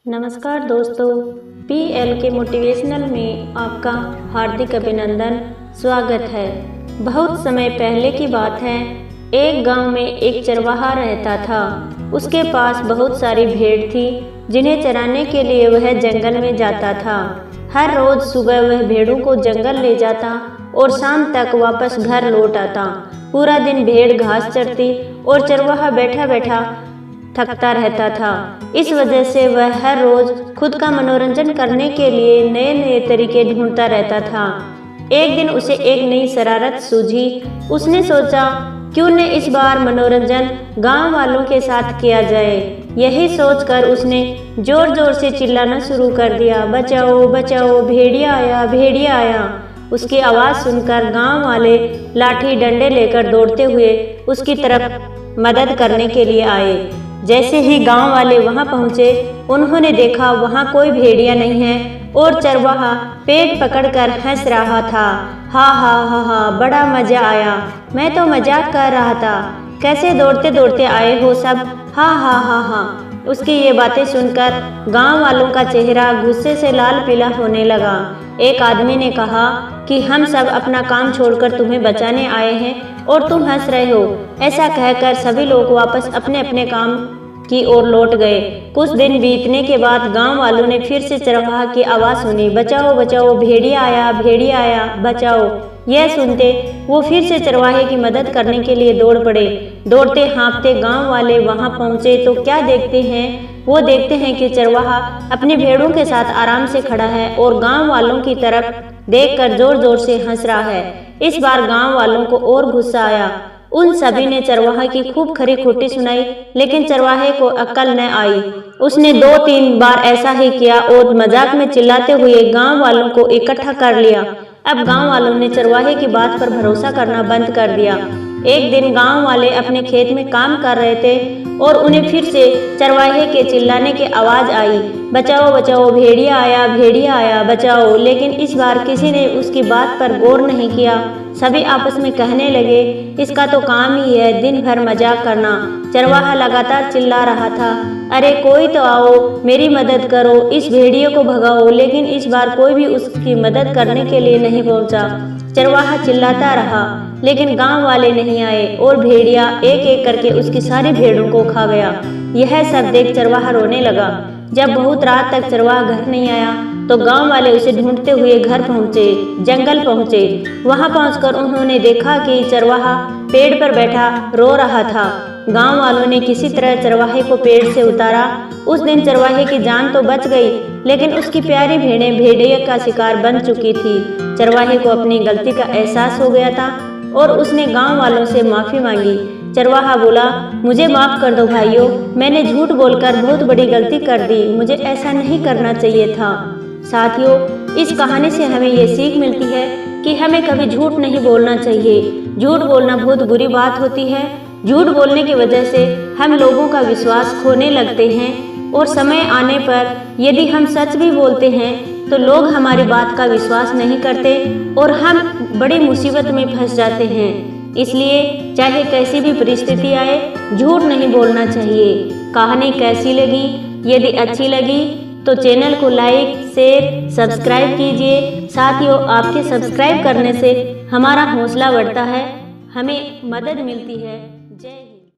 नमस्कार दोस्तों, PL motivational में आपका हार्दिक अभिनंदन स्वागत है। बहुत समय पहले की बात है। एक गांव में एक चरवाहा रहता था। उसके पास बहुत सारी भेड़ थी जिन्हें चराने के लिए वह जंगल में जाता था। हर रोज सुबह वह भेड़ों को जंगल ले जाता और शाम तक वापस घर लौट आता। पूरा दिन भेड़ घास चरती और चरवाहा बैठा बैठा थकता रहता था। इस वजह से वह हर रोज खुद का मनोरंजन करने के लिए नए नए तरीके ढूंढता रहता था। एक दिन उसे एक नई शरारत सूझी। उसने सोचा, क्यों न इस बार मनोरंजन गांव वालों के साथ किया जाए। यही सोचकर उसने जोर जोर से चिल्लाना शुरू कर दिया, बचाओ बचाओ, भेड़िया आया, भेड़िया आया। उसकी आवाज़ सुनकर गांव वाले लाठी डंडे लेकर दौड़ते हुए उसकी तरफ मदद करने के लिए आए। जैसे ही गांव वाले वहां पहुंचे, उन्होंने देखा वहां कोई भेड़िया नहीं है और चरवाहा पेट पकड़कर हंस रहा था। हा हा हा हा, बड़ा मजा आया, मैं तो मजाक कर रहा था। कैसे दौड़ते दौड़ते आए हो सब, हा हा हा हा। उसकी ये बातें सुनकर गांव वालों का चेहरा गुस्से से लाल पीला होने लगा। एक आदमी ने कहा कि हम सब अपना काम छोड़कर तुम्हें बचाने आए हैं और तुम हंस रहे हो। ऐसा कहकर सभी लोग वापस अपने अपने काम की ओर लौट गए। कुछ दिन बीतने के बाद गांव वालों ने फिर से चरवाहा की आवाज़ सुनी, बचाओ बचाओ, भेड़िया आया, भेड़िया आया, बचाओ। यह सुनते वो फिर से चरवाहे की मदद करने के लिए दौड़ पड़े। दौड़ते हाँफते गांव वाले वहां पहुंचे तो क्या देखते हैं? वो देखते हैं कि चरवाहा अपनी भेड़ों के साथ आराम से खड़ा है और गांव वालों की तरफ देखकर जोर जोर से हंस रहा है। इस बार गांव वालों को और गुस्सा आया। उन सभी ने चरवाहा की खूब खरी खोटी सुनाई, लेकिन चरवाहे को अक्ल न आई। उसने 2-3 बार ऐसा ही किया और मजाक में चिल्लाते हुए गांव वालों को इकट्ठा कर लिया। अब गांव वालों ने चरवाहे की बात पर भरोसा करना बंद कर दिया। एक दिन गांव वाले अपने खेत में काम कर रहे थे और उन्हें फिर से चरवाहे के चिल्लाने की आवाज़ आई, बचाओ बचाओ, भेड़िया आया, भेड़िया आया, बचाओ। लेकिन इस बार किसी ने उसकी बात पर गौर नहीं किया। सभी आपस में कहने लगे, इसका तो काम ही है दिन भर मजाक करना। चरवाहा लगातार चिल्ला रहा था, अरे कोई तो आओ, मेरी मदद करो, इस भेड़िए को भगाओ। लेकिन इस बार कोई भी उसकी मदद करने के लिए नहीं पहुंचा। चरवाहा चिल्लाता रहा, लेकिन गांव वाले नहीं आए और भेड़िया एक एक करके उसकी सारी भेड़ों को खा गया। यह सब देख चरवाहा रोने लगा। जब बहुत रात तक चरवाहा घर नहीं आया तो गांव वाले उसे ढूंढते हुए घर पहुंचे, जंगल पहुंचे। वहां पहुंचकर उन्होंने देखा कि चरवाहा पेड़ पर बैठा रो रहा था। गांव वालों ने किसी तरह चरवाहे को पेड़ से उतारा। उस दिन चरवाहे की जान तो बच गई, लेकिन उसकी प्यारी भेड़ें भेड़िए का शिकार बन चुकी थी। चरवाहे को अपनी गलती का एहसास हो गया था और उसने गांव वालों से माफ़ी मांगी। चरवाहा बोला, मुझे माफ़ कर दो भाइयों, मैंने झूठ बोलकर बहुत बड़ी गलती कर दी, मुझे ऐसा नहीं करना चाहिए था। साथियों, इस कहानी से हमें ये सीख मिलती है कि हमें कभी झूठ नहीं बोलना चाहिए। झूठ बोलना बहुत बुरी बात होती है। झूठ बोलने की वजह से हम लोगों का विश्वास खोने लगते हैं और समय आने पर यदि हम सच भी बोलते हैं तो लोग हमारी बात का विश्वास नहीं करते और हम बड़ी मुसीबत में फंस जाते हैं। इसलिए चाहे कैसी भी परिस्थिति आए, झूठ नहीं बोलना चाहिए। कहानी कैसी लगी? यदि अच्छी लगी तो चैनल को लाइक, शेयर, सब्सक्राइब कीजिए। साथियों, आपके सब्सक्राइब करने से हमारा हौसला बढ़ता है, हमें मदद मिलती है। जय